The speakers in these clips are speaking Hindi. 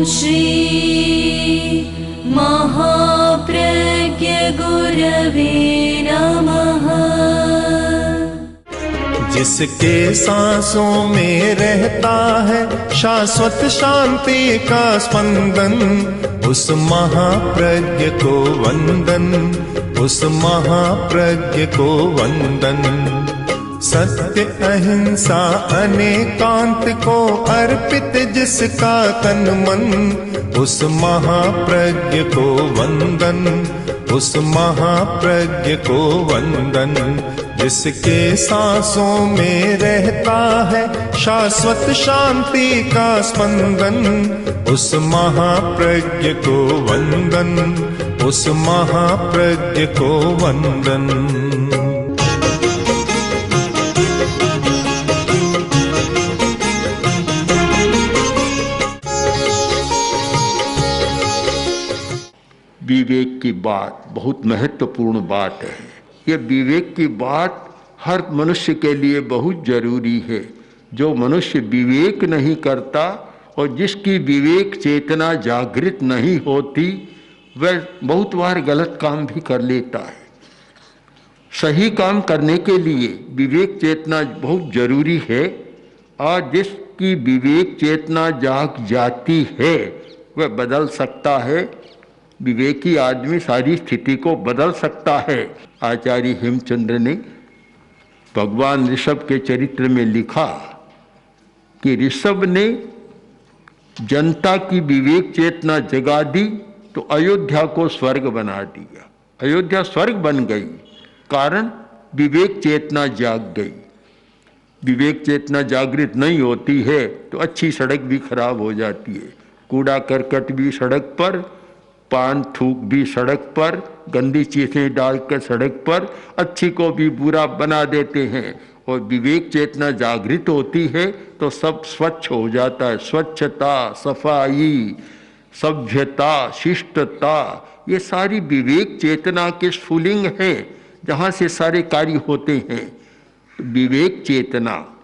श्री महाप्रज्ञ गुरवे नमः। जिसके सांसों में रहता है शाश्वत शांति का स्पंदन, उस महाप्रज्ञ को वंदन, उस महाप्रज्ञ को वंदन। सत्य अहिंसा अनेकांत को अर्पित जिसका तन मन, उस महाप्रज्ञ को वंदन, उस महाप्रज्ञ को वंदन। जिसके सांसों में रहता है शाश्वत शांति का स्पंदन, उस महाप्रज्ञ को वंदन, उस महाप्रज्ञ को वंदन। विवेक की बात बहुत महत्वपूर्ण बात है। ये विवेक की बात हर मनुष्य के लिए बहुत जरूरी है। जो मनुष्य विवेक नहीं करता और जिसकी विवेक चेतना जागृत नहीं होती, वह बहुत बार गलत काम भी कर लेता है। सही काम करने के लिए विवेक चेतना बहुत जरूरी है, और जिसकी विवेक चेतना जाग जाती है वह बदल सकता है। विवेकी आदमी सारी स्थिति को बदल सकता है। आचार्य हेमचंद्र ने भगवान ऋषभ के चरित्र में लिखा कि ऋषभ ने जनता की विवेक चेतना जगा दी तो अयोध्या को स्वर्ग बना दिया। अयोध्या स्वर्ग बन गई, कारण विवेक चेतना जाग गई। विवेक चेतना जागृत नहीं होती है तो अच्छी सड़क भी खराब हो जाती है। कूड़ा करकट भी सड़क पर, पान थूक भी सड़क पर, गंदी चीजें डालकर सड़क पर अच्छी को भी बुरा बना देते हैं। और विवेक चेतना जागृत होती है तो सब स्वच्छ हो जाता है। स्वच्छता, सफाई, सभ्यता, शिष्टता, ये सारी विवेक चेतना के स्फुलिंग है, जहाँ से सारे कार्य होते हैं। विवेक चेतना।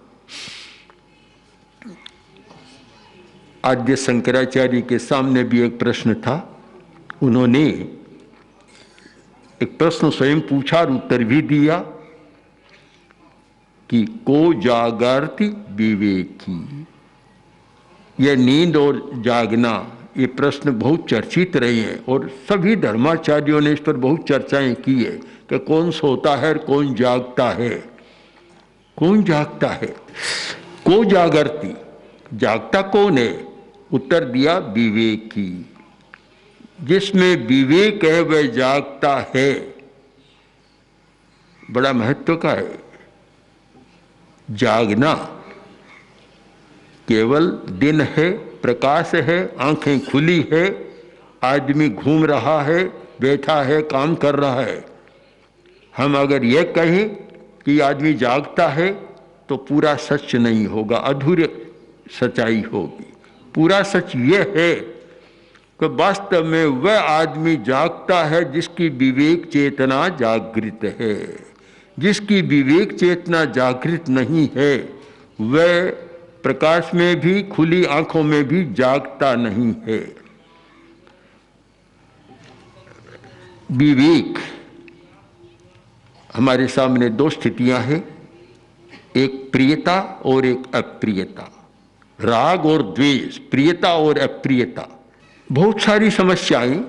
आद्य शंकराचार्य के सामने भी एक प्रश्न था। उन्होंने एक प्रश्न स्वयं पूछा और उत्तर भी दिया कि को जागर्ति विवेकी। यह नींद और जागना, ये प्रश्न बहुत चर्चित रहे हैं और सभी धर्माचार्यों ने इस पर बहुत चर्चाएं की है कि कौन सोता है और कौन जागता है। कौन जागता है? को जागर्ति, जागता कौन है? उत्तर दिया विवेकी। जिसमें विवेक है वह जागता है। बड़ा महत्व का है। जागना केवल दिन है, प्रकाश है, आंखें खुली है, आदमी घूम रहा है, बैठा है, काम कर रहा है। हम अगर यह कहें कि आदमी जागता है तो पूरा सच नहीं होगा, अधूरी सच्चाई होगी। पूरा सच यह है कि वास्तव में वह आदमी जागता है जिसकी विवेक चेतना जागृत है। जिसकी विवेक चेतना जागृत नहीं है वह प्रकाश में भी, खुली आंखों में भी जागता नहीं है। विवेक, हमारे सामने दो स्थितियां हैं, एक प्रियता और एक अप्रियता, राग और द्वेष, प्रियता और अप्रियता। बहुत सारी समस्याएं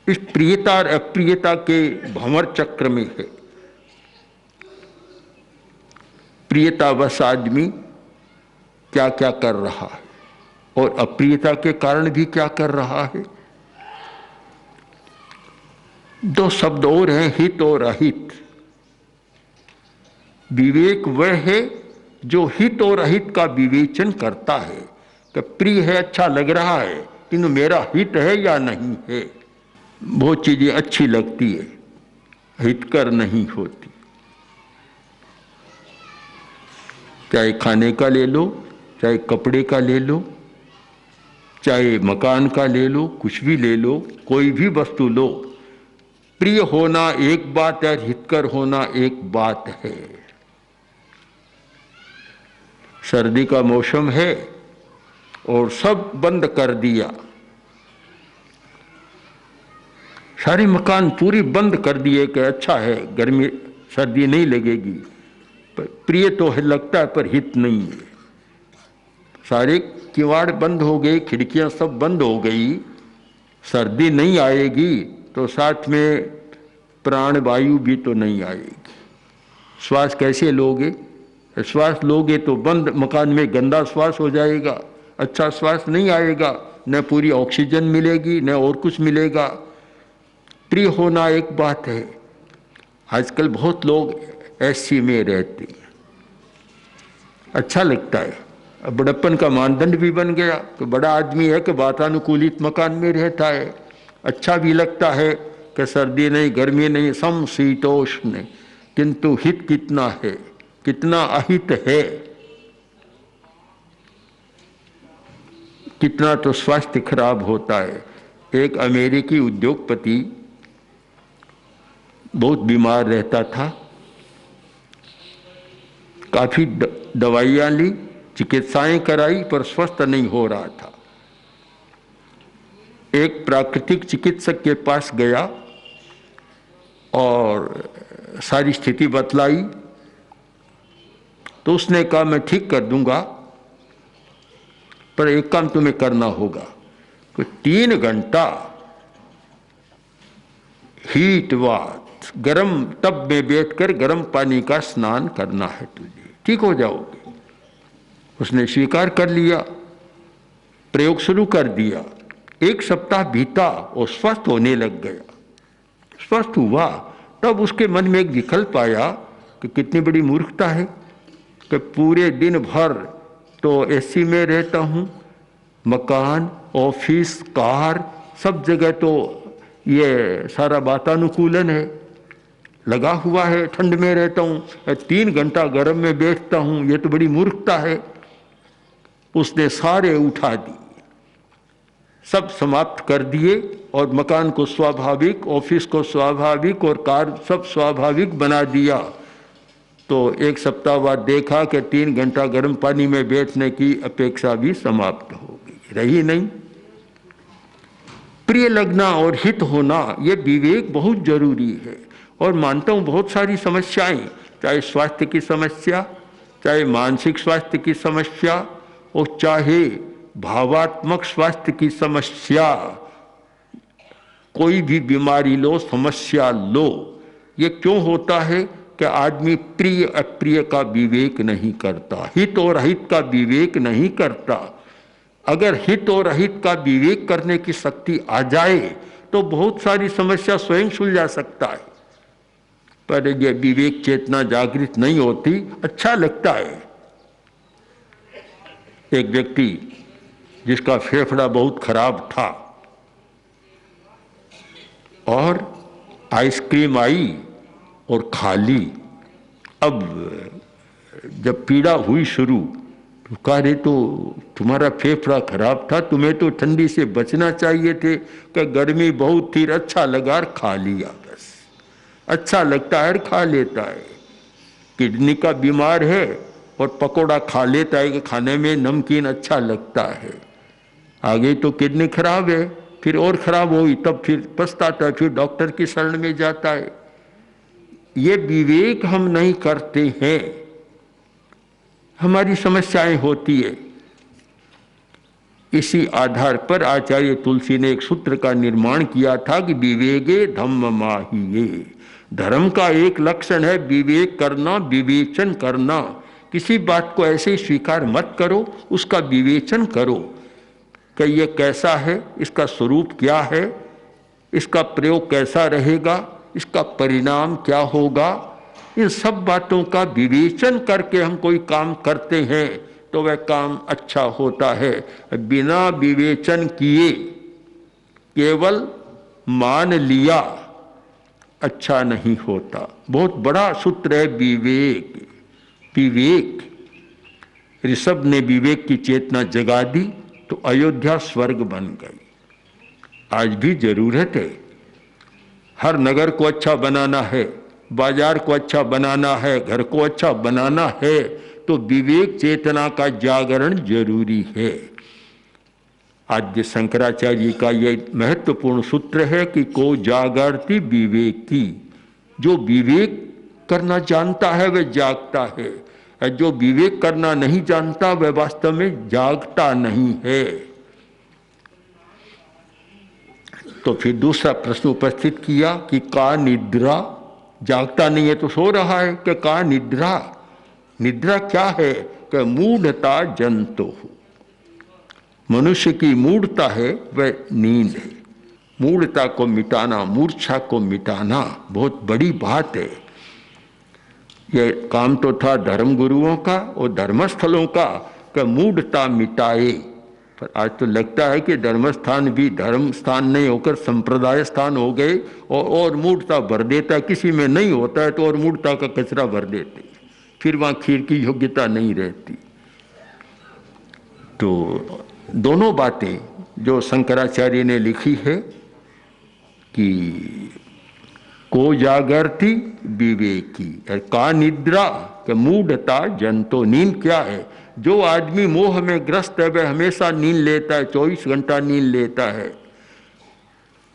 इस प्रियता और अप्रियता के भंवर चक्र में है। प्रियतावश आदमी क्या क्या कर रहा है और अप्रियता के कारण भी क्या कर रहा है। दो शब्द और हैं, हित और अहित। विवेक वह है जो हित और अहित का विवेचन करता है कि प्रिय है, अच्छा लग रहा है, किंतु मेरा हित है या नहीं है। बहुत चीजें अच्छी लगती है, हितकर नहीं होती। चाहे खाने का ले लो, चाहे कपड़े का ले लो, चाहे मकान का ले लो, कुछ भी ले लो, कोई भी वस्तु लो, प्रिय होना एक बात है, हितकर होना एक बात है। सर्दी का मौसम है और सब बंद कर दिया, सारे मकान पूरी बंद कर दिए कि अच्छा है गर्मी सर्दी नहीं लगेगी, पर प्रिय तो है लगता है पर हित नहीं है। सारे किवाड़ बंद हो गए, खिड़कियां सब बंद हो गई, सर्दी नहीं आएगी तो साथ में प्राण वायु भी तो नहीं आएगी। श्वास कैसे लोगे? श्वास लोगे तो बंद मकान में गंदा श्वास हो जाएगा, अच्छा श्वास नहीं आएगा, न पूरी ऑक्सीजन मिलेगी न और कुछ मिलेगा। प्रिय होना एक बात है। आजकल बहुत लोग एसी में रहते हैं, अच्छा लगता है, अब बड़प्पन का मानदंड भी बन गया कि बड़ा आदमी है कि वातानुकूलित मकान में रहता है, अच्छा भी लगता है कि सर्दी नहीं गर्मी नहीं समशीतोष्ण, किंतु हित कितना है, कितना अहित है, कितना तो स्वास्थ्य खराब होता है। एक अमेरिकी उद्योगपति बहुत बीमार रहता था, काफी दवाइयां ली, चिकित्साएं कराई पर स्वस्थ नहीं हो रहा था। एक प्राकृतिक चिकित्सक के पास गया और सारी स्थिति बतलाई तो उसने कहा मैं ठीक कर दूंगा, पर एक काम तुम्हें करना होगा कि 3 घंटा हीट बाथ गर्म टब में बैठकर गर्म पानी का स्नान करना है, तुझे ठीक हो जाओगे। उसने स्वीकार कर लिया, प्रयोग शुरू कर दिया। 1 सप्ताह बीता और स्वस्थ होने लग गया। स्वस्थ हुआ तब उसके मन में एक विकल्प आया कि कितनी बड़ी मूर्खता है कि पूरे दिन भर तो एसी में रहता हूँ, मकान ऑफिस कार सब जगह तो ये सारा वातानुकूलन है, लगा हुआ है, ठंड में रहता हूँ, 3 घंटा गर्म में बैठता हूँ, ये तो बड़ी मूर्खता है। उसने सारे उठा दिए, सब समाप्त कर दिए और मकान को स्वाभाविक, ऑफिस को स्वाभाविक और कार सब स्वाभाविक बना दिया। तो 1 सप्ताह बाद देखा कि 3 घंटा गर्म पानी में बैठने की अपेक्षा भी समाप्त हो गई, रही नहीं। प्रिय लगना और हित होना ये विवेक बहुत जरूरी है। और मानता हूँ बहुत सारी समस्याएं, चाहे स्वास्थ्य की समस्या, चाहे मानसिक स्वास्थ्य की समस्या और चाहे भावात्मक स्वास्थ्य की समस्या, कोई भी बीमारी लो, समस्या लो, ये क्यों होता है कि आदमी प्रिय अप्रिय का विवेक नहीं करता, हित और अहित का विवेक नहीं करता। अगर हित और अहित का विवेक करने की शक्ति आ जाए तो बहुत सारी समस्या स्वयं सुलझा सकता है, पर यह विवेक चेतना जागृत नहीं होती। अच्छा लगता है, एक व्यक्ति जिसका फेफड़ा बहुत खराब था और आइसक्रीम आई और खा ली। अब जब पीड़ा हुई शुरू तो कहा रे तो तुम्हारा फेफड़ा खराब था, तुम्हें तो ठंडी से बचना चाहिए थे, कि गर्मी बहुत थी, अच्छा लगा और खा लिया, बस अच्छा लगता है खा लेता है। किडनी का बीमार है और पकोड़ा खा लेता है कि खाने में नमकीन अच्छा लगता है, आगे तो किडनी खराब है, फिर और खराब हुई तब फिर पछताता है, फिर डॉक्टर की शरण में जाता है। ये विवेक हम नहीं करते हैं, हमारी समस्याएं होती है। इसी आधार पर आचार्य तुलसी ने एक सूत्र का निर्माण किया था कि विवेके धम्म माहिये। धर्म का एक लक्षण है विवेक करना, विवेचन करना। किसी बात को ऐसे ही स्वीकार मत करो, उसका विवेचन करो कि ये कैसा है, इसका स्वरूप क्या है, इसका प्रयोग कैसा रहेगा, इसका परिणाम क्या होगा। इन सब बातों का विवेचन करके हम कोई काम करते हैं तो वह काम अच्छा होता है। बिना विवेचन किए केवल मान लिया अच्छा नहीं होता। बहुत बड़ा सूत्र है विवेक। विवेक, ऋषभ ने विवेक की चेतना जगा दी तो अयोध्या स्वर्ग बन गई। आज भी जरूरत है, हर नगर को अच्छा बनाना है, बाजार को अच्छा बनाना है, घर को अच्छा बनाना है तो विवेक चेतना का जागरण जरूरी है। आद्य शंकराचार्य जी का यह महत्वपूर्ण सूत्र है कि को जागृति विवेकी, जो विवेक करना जानता है वह जागता है, और जो विवेक करना नहीं जानता वह वास्तव में जागता नहीं है। तो फिर दूसरा प्रश्न उपस्थित किया कि का निद्रा, जागता नहीं है तो सो रहा है, कि का निद्रा, निद्रा क्या है, कि मूढ़ता जंतो, मनुष्य की मूढ़ता है वह नींद है। मूढ़ता को मिटाना, मूर्छा को मिटाना बहुत बड़ी बात है। यह काम तो था धर्म गुरुओं का और धर्मस्थलों का कि मूढ़ता मिटाए, पर आज तो लगता है कि धर्मस्थान भी धर्म स्थान नहीं होकर संप्रदाय स्थान हो गए, और मूढ़ता भर देता है, किसी में नहीं होता है तो और मूढ़ता का कचरा भर देते, फिर वहाँ खीर की योग्यता नहीं रहती। तो दोनों बातें जो शंकराचार्य ने लिखी है कि को जागृति विवेकी, का निद्रा, के मूढ़ता जंतो, नींद क्या है, जो आदमी मोह में ग्रस्त है वह हमेशा नींद लेता है, 24 घंटा नींद लेता है।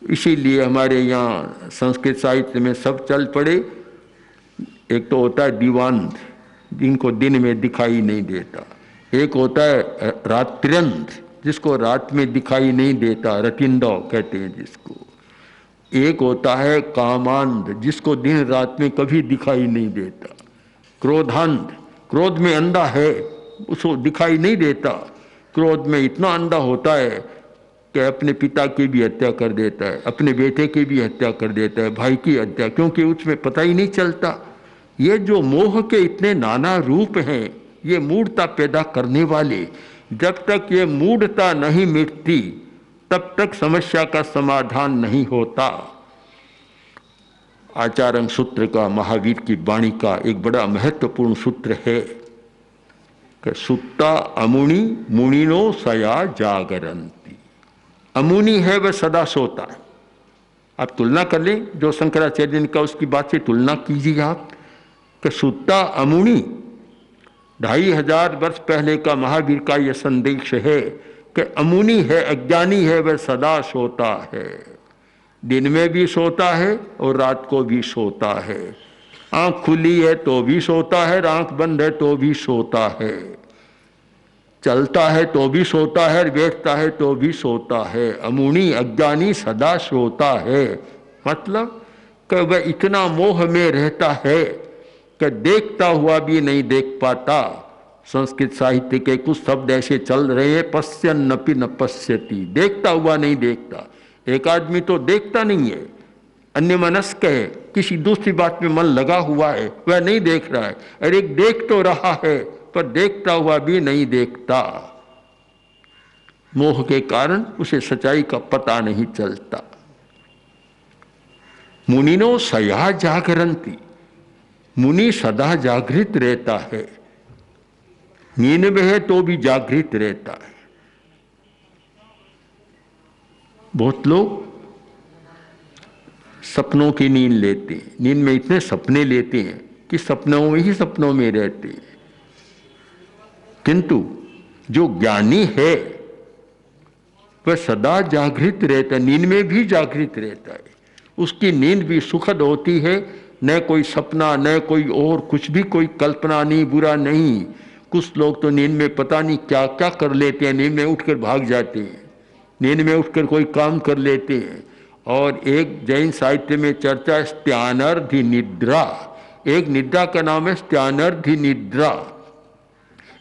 इसीलिए हमारे यहाँ संस्कृत साहित्य में सब चल पड़े। एक तो होता है दीवांत, जिनको दिन में दिखाई नहीं देता, एक होता है रात्र्यंत, जिसको रात में दिखाई नहीं देता, रतिंदो कहते हैं जिसको, एक होता है कामांध, जिसको दिन रात में कभी दिखाई नहीं देता, क्रोधांध, क्रोध में अंधा है, उसको दिखाई नहीं देता, क्रोध में इतना अंधा होता है कि अपने पिता की भी हत्या कर देता है, अपने बेटे की भी हत्या कर देता है, भाई की हत्या, क्योंकि उसमें पता ही नहीं चलता। ये जो मोह के इतने नाना रूप हैं, ये मूढ़ता पैदा करने वाले, जब तक ये मूढ़ता नहीं मिटती तब तक समस्या का समाधान नहीं होता। आचार्य सूत्र का, महावीर की वाणी का एक बड़ा महत्वपूर्ण सूत्र है कि सुत्ता अमुनि मुनिनो सया जागरंती। अमुनि है वह सदा सोता है। आप तुलना कर लें, जो शंकराचार्य ने कहा उसकी बात से तुलना कीजिए आप, कि सुत्ता अमुनि, 2500 वर्ष पहले का महावीर का यह संदेश है कि अमुनि है, अज्ञानी है, वह सदा सोता है, दिन में भी सोता है और रात को भी सोता है, आंख खुली है तो भी सोता है, आंख बंद है तो भी सोता है, चलता है तो भी सोता है, बैठता है तो भी सोता है। अमुनि अज्ञानी सदा सोता है, मतलब कि वह इतना मोह में रहता है कि देखता हुआ भी नहीं देख पाता। संस्कृत साहित्य के कुछ शब्द ऐसे चल रहे हैं, पश्यन्नपि न पश्यति, देखता हुआ नहीं देखता। एक आदमी तो देखता नहीं है, अन्यमनस्क है, किसी दूसरी बात में मन लगा हुआ है, वह नहीं देख रहा है, और एक देख तो रहा है पर देखता हुआ भी नहीं देखता। मोह के कारण उसे सच्चाई का पता नहीं चलता। मुनिनो सया जागरंती, मुनि सदा जागृत रहता है, नींद में है तो भी जागृत रहता है। बहुत लोग सपनों की नींद लेते हैं, नींद में इतने सपने लेते हैं कि सपनों में ही सपनों में रहते हैं, किंतु जो ज्ञानी है वह सदा जागृत रहता है, नींद में भी जागृत रहता है, उसकी नींद भी सुखद होती है, न कोई सपना न कोई और कुछ भी, कोई कल्पना नहीं, बुरा नहीं। कुछ लोग तो नींद में पता नहीं क्या क्या कर लेते हैं, नींद में उठकर भाग जाते हैं, नींद में उठकर कोई काम कर लेते हैं। और एक जैन साहित्य में चर्चा है स्त्यानर्धि निद्रा, एक निद्रा का नाम है स्त्यानर्धि निद्रा।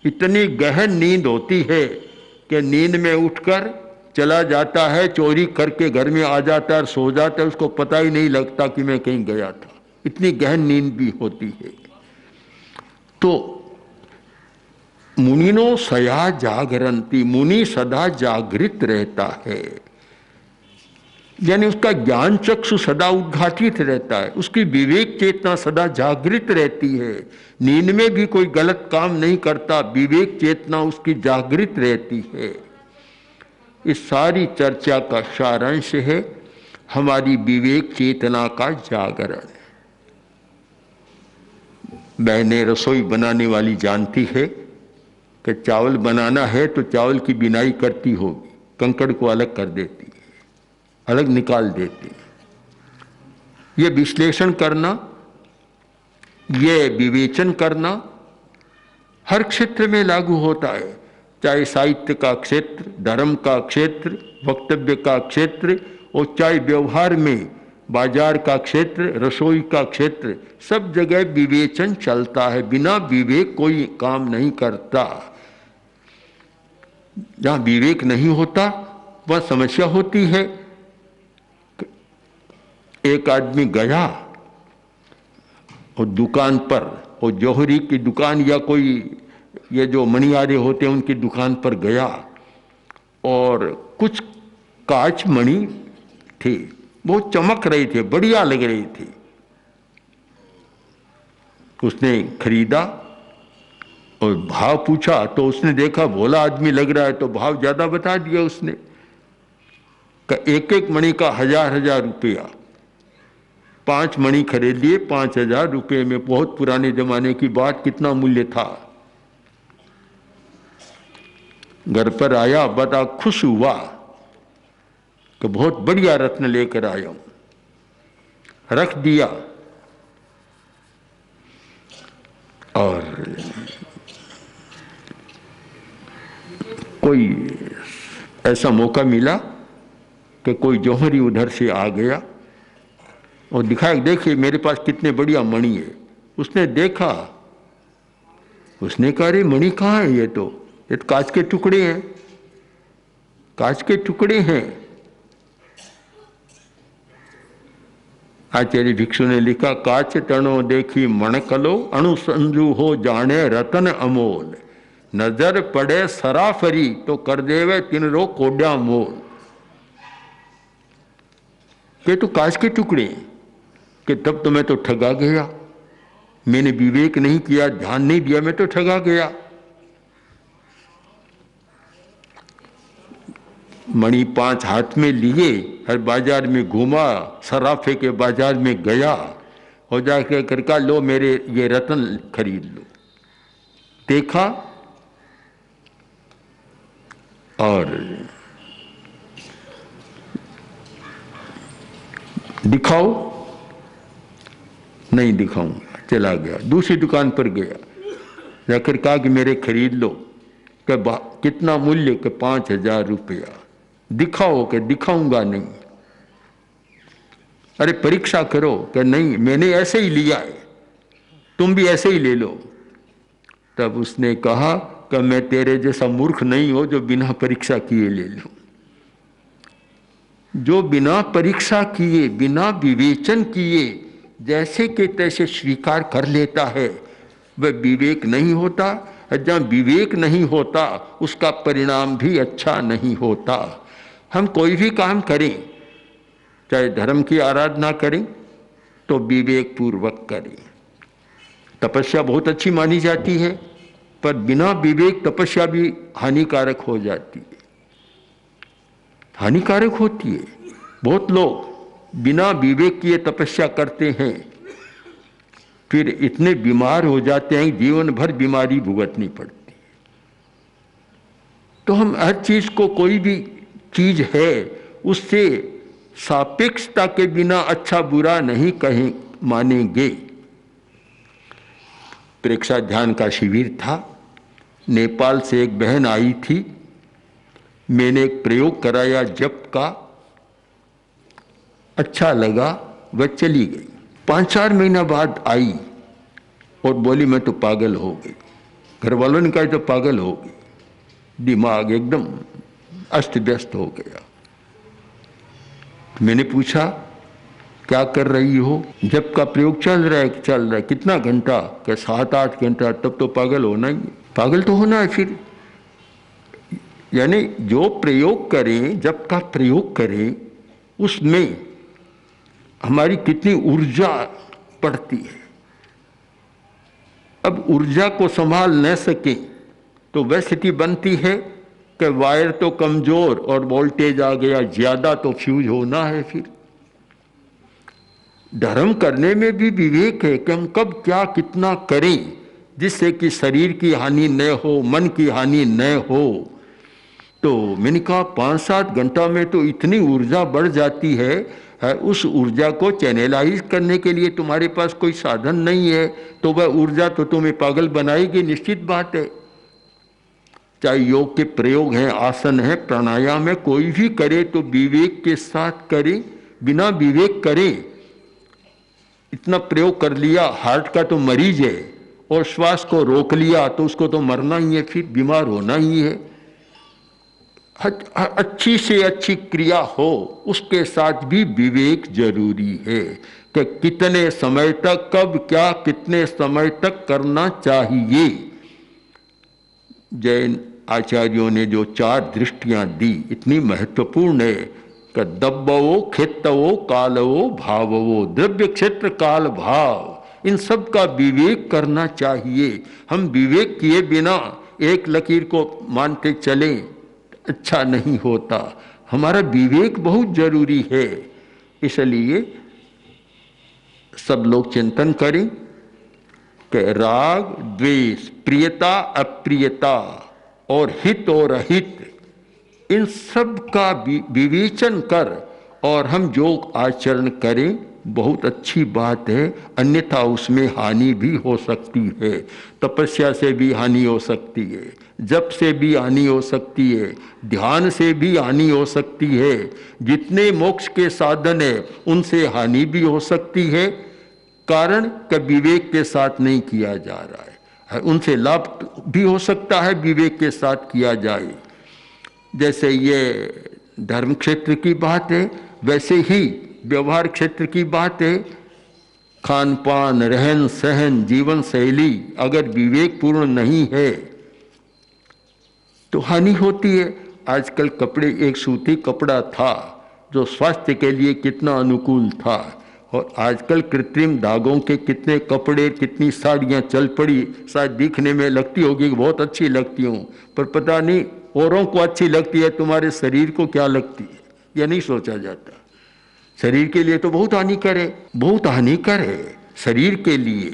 इतनी गहन नींद होती है कि नींद में उठकर चला जाता है, चोरी करके घर में आ जाता है, सो जाता है, उसको पता ही नहीं लगता कि मैं कहीं गया था, इतनी गहन नींद भी होती है। तो मुनिनो सया जागरंती, मुनि सदा जागृत रहता है, यानी उसका ज्ञान चक्षु सदा उद्घाटित रहता है, उसकी विवेक चेतना सदा जागृत रहती है, नींद में भी कोई गलत काम नहीं करता, विवेक चेतना उसकी जागृत रहती है। इस सारी चर्चा का सारांश है हमारी विवेक चेतना का जागरण। बहनें रसोई बनाने वाली जानती है कि चावल बनाना है तो चावल की बिनाई करती होगी, कंकड़ को अलग कर देती है, अलग निकाल देती है। ये विश्लेषण करना, ये विवेचन करना हर क्षेत्र में लागू होता है, चाहे साहित्य का क्षेत्र, धर्म का क्षेत्र, वक्तव्य का क्षेत्र, और चाहे व्यवहार में बाजार का क्षेत्र, रसोई का क्षेत्र, सब जगह विवेचन चलता है। बिना विवेक कोई काम नहीं करता। जहाँ विवेक नहीं होता वह समस्या होती है। एक आदमी गया और दुकान पर, और जौहरी की दुकान या कोई ये जो मणियारे होते हैं उनकी दुकान पर गया, और कुछ कांच मणि थे, बहुत चमक रही थे, बढ़िया लग रही थी। उसने खरीदा और भाव पूछा तो उसने देखा भोला आदमी लग रहा है तो भाव ज्यादा बता दिया उसने। एक एक मणि का 1000 रुपया, 5 मणि खरीद लिए 5000 रुपये में। बहुत पुराने जमाने की बात, कितना मूल्य था। घर पर आया, बड़ा खुश हुआ कि बहुत बढ़िया रत्न लेकर आया हूं, रख दिया। और कोई ऐसा मौका मिला कि कोई जौहरी उधर से आ गया और दिखाया, देखिए मेरे पास कितने बढ़िया मणि है। उसने देखा, उसने कहा अरे मणि कहाँ है, ये तो कांच के टुकड़े हैं, कांच के टुकड़े हैं। आचार्य भिक्षु ने लिखा, काच तणो देखी मणकलो, अणु संजू हो जाने रतन अमोल, नजर पड़े सराफरी तो कर देवे तिनरो कोड्या मोल। ये तो कांच के टुकड़े कि तब तो मैं तो ठगा गया, मैंने विवेक नहीं किया, ध्यान नहीं दिया, मैं तो ठगा गया। मणि 5 हाथ में लिए, हर बाजार में घूमा, सराफे के बाजार में गया और जाके करका लो मेरे ये रत्न खरीद लो। देखा और दिखाओ, नहीं दिखाऊंगा, चला गया। दूसरी दुकान पर गया, जाकर कहा कि मेरे खरीद लो। कितना मूल्य? के 5000 रुपया। दिखाओ? के दिखाऊंगा नहीं। अरे परीक्षा करो? कि नहीं, मैंने ऐसे ही लिया है, तुम भी ऐसे ही ले लो। तब उसने कहा कि मैं तेरे जैसा मूर्ख नहीं हो जो बिना परीक्षा किए ले लूं। जो बिना परीक्षा किए, बिना विवेचन किए जैसे के तैसे स्वीकार कर लेता है, वह विवेक नहीं होता। जहाँ विवेक नहीं होता उसका परिणाम भी अच्छा नहीं होता। हम कोई भी काम करें, चाहे धर्म की आराधना करें तो विवेक पूर्वक करें। तपस्या बहुत अच्छी मानी जाती है, पर बिना विवेक तपस्या भी हानिकारक हो जाती है, हानिकारक होती है। बहुत लोग बिना विवेक किए तपस्या करते हैं, फिर इतने बीमार हो जाते हैं, जीवन भर बीमारी भुगतनी पड़ती है। तो हम हर चीज को, कोई भी चीज है उससे सापेक्षता के बिना अच्छा बुरा नहीं कहें मानेंगे। प्रेक्षा ध्यान का शिविर था, नेपाल से एक बहन आई थी, मैंने एक प्रयोग कराया जप का, अच्छा लगा, वह चली गई। 5-4 महीना बाद आई और बोली मैं तो पागल हो गई। घर वालों ने कहा तो पागल हो गई, दिमाग एकदम अस्त व्यस्त हो गया। मैंने पूछा क्या कर रही हो? जब का प्रयोग चल रहा है। चल रहा है? कितना घंटा? क्या 7-8 घंटा? तब तो पागल होना ही, पागल तो होना है फिर। यानी जो प्रयोग करें, जब का प्रयोग करें, उसमें हमारी कितनी ऊर्जा पड़ती है। अब ऊर्जा को संभाल न सके तो वह स्थिति बनती है कि वायर तो कमजोर और वोल्टेज आ गया ज्यादा, तो फ्यूज होना है। फिर धर्म करने में भी विवेक है कि हम कब क्या कितना करें जिससे कि शरीर की हानि न हो, मन की हानि न हो। तो मैंने कहा 5-7 घंटा में तो इतनी ऊर्जा बढ़ जाती है, उस ऊर्जा को चैनलाइज करने के लिए तुम्हारे पास कोई साधन नहीं है, तो वह ऊर्जा तो तुम्हें पागल बनाएगी, निश्चित बात है। चाहे योग के प्रयोग हैं, आसन है, प्राणायाम है, कोई भी करे तो विवेक के साथ करे, बिना विवेक करे। इतना प्रयोग कर लिया, हार्ट का तो मरीज है, और श्वास को रोक लिया तो उसको तो मरना ही है, फिर बीमार होना ही है। अच्छी से अच्छी क्रिया हो, उसके साथ भी विवेक जरूरी है कि कितने समय तक, कब, क्या, कितने समय तक करना चाहिए। जैन आचार्यों ने जो 4 दृष्टियां दी, इतनी महत्वपूर्ण है कि दब्बवो, खेतवो, कालवो, भाववो, द्रव्य, क्षेत्र, काल, भाव, इन सब का विवेक करना चाहिए। हम विवेक किए बिना एक लकीर को मानते चलें, अच्छा नहीं होता। हमारा विवेक बहुत जरूरी है। इसलिए सब लोग चिंतन करें कि राग, द्वेष, प्रियता, अप्रियता और हित और अहित, इन सब का विवेचन कर और हम जो आचरण करें, बहुत अच्छी बात है। अन्यथा उसमें हानि भी हो सकती है। तपस्या से भी हानि हो सकती है, जप से भी हानि हो सकती है, ध्यान से भी हानि हो सकती है। जितने मोक्ष के साधन है उनसे हानि भी हो सकती है, कारण कि विवेक के साथ नहीं किया जा रहा है। उनसे लाभ भी हो सकता है, विवेक के साथ किया जाए। जैसे ये धर्म क्षेत्र की बात है, वैसे ही व्यवहार क्षेत्र की बात है। खान पान, रहन सहन, जीवन शैली अगर विवेक पूर्ण नहीं है तो हानि होती है। आजकल कपड़े, एक सूती कपड़ा था जो स्वास्थ्य के लिए कितना अनुकूल था, और आजकल कृत्रिम धागों के कितने कपड़े, कितनी साड़ियाँ चल पड़ी। शायद दिखने में लगती होगी कि बहुत अच्छी लगती हूँ, पर पता नहीं औरों को अच्छी लगती है, तुम्हारे शरीर को क्या लगती है, यह नहीं सोचा जाता। शरीर के लिए तो बहुत हानिकर है, बहुत हानिकर है शरीर के लिए।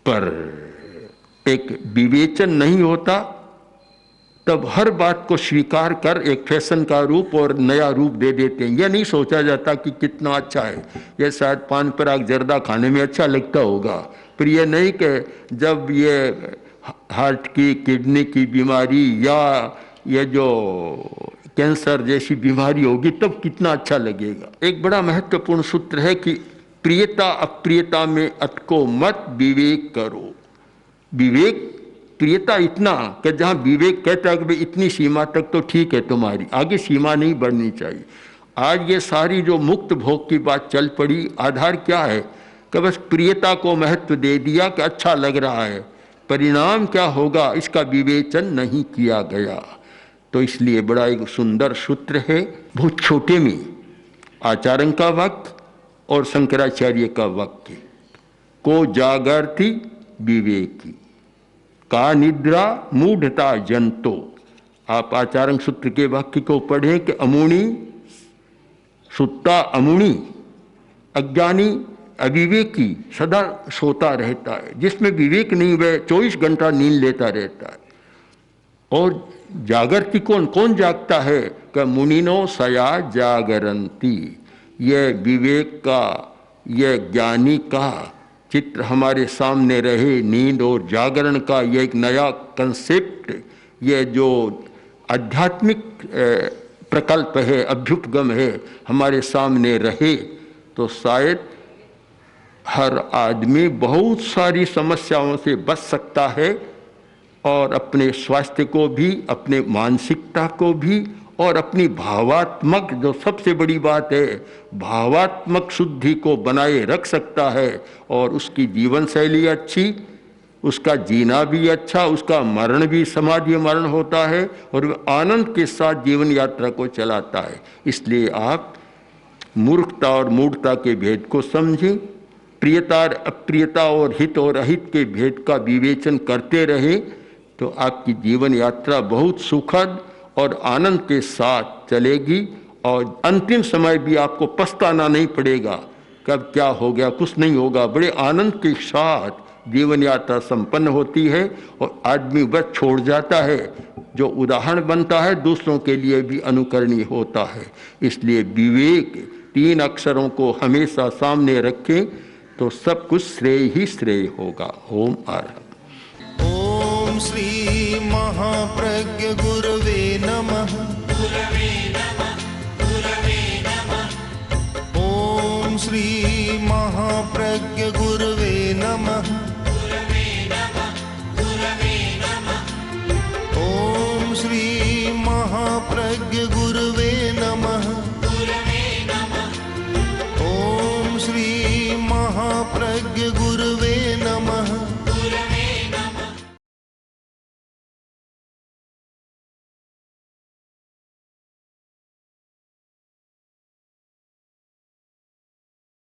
पर एक विवेचन नहीं होता, तब हर बात को स्वीकार कर एक फैशन का रूप और नया रूप दे देते हैं। यह नहीं सोचा जाता कि कितना अच्छा है। यह शायद पान पराग जर्दा खाने में अच्छा लगता होगा, पर यह नहीं कि जब ये हार्ट की, किडनी की बीमारी या ये जो कैंसर जैसी बीमारी होगी तब कितना अच्छा लगेगा। एक बड़ा महत्वपूर्ण सूत्र है कि प्रियता अप्रियता में अटको मत, विवेक करो। विवेक, प्रियता इतना कि जहाँ विवेक कहता है कि भाई इतनी सीमा तक तो ठीक है तुम्हारी, आगे सीमा नहीं बढ़नी चाहिए। आज ये सारी जो मुक्त भोग की बात चल पड़ी, आधार क्या है कि बस प्रियता को महत्व दे दिया कि अच्छा लग रहा है, परिणाम क्या होगा इसका विवेचन नहीं किया गया। तो इसलिए बड़ा एक सुंदर सूत्र है, बहुत छोटे में, आचार्य का वाक्य और शंकराचार्य का वाक्य, को जागर्ति विवेकी का निद्रा मूढ़ता जंतो। आप आचार्य सूत्र के वाक्य को पढ़ें कि अमुणी सुत्ता, अमुणी अज्ञानी, अविवेकी सदा सोता रहता है। जिसमें विवेक नहीं, वह 24 घंटा नींद लेता रहता है। और जागृति कौन जागता है कि मुनिनो सया जागरंती। यह विवेक का, यह ज्ञानी का चित्र हमारे सामने रहे। नींद और जागरण का यह एक नया कंसेप्ट, यह जो आध्यात्मिक प्रकल्प है, अभ्युपगम है, हमारे सामने रहे, तो शायद हर आदमी बहुत सारी समस्याओं से बच सकता है, और अपने स्वास्थ्य को भी, अपने मानसिकता को भी, और अपनी भावात्मक, जो सबसे बड़ी बात है, भावात्मक शुद्धि को बनाए रख सकता है। और उसकी जीवन शैली अच्छी, उसका जीना भी अच्छा, उसका मरण भी समाधि मरण होता है, और वह आनंद के साथ जीवन यात्रा को चलाता है। इसलिए आप मूर्खता और मूढ़ता के भेद को समझें, प्रियता अप्रियता और हित और अहित के भेद का विवेचन करते रहे, तो आपकी जीवन यात्रा बहुत सुखद और आनंद के साथ चलेगी। और अंतिम समय भी आपको पछताना नहीं पड़ेगा, कब क्या हो गया, कुछ नहीं होगा। बड़े आनंद के साथ जीवन यात्रा संपन्न होती है, और आदमी बस छोड़ जाता है जो उदाहरण बनता है दूसरों के लिए भी अनुकरणीय होता है। इसलिए विवेक 3 अक्षरों को हमेशा सामने रखें तो सब कुछ श्रेय ही श्रेय होगा। ओम अर्हत्। ओम श्री महाप्रज्ञ गुरवे नमः। ओम श्री महाप्रज्ञ गुरवे नमः। ओम श्री महाप्रज्ञ गुरवे नमः। ओम श्री महाप्रज्ञ गुरवे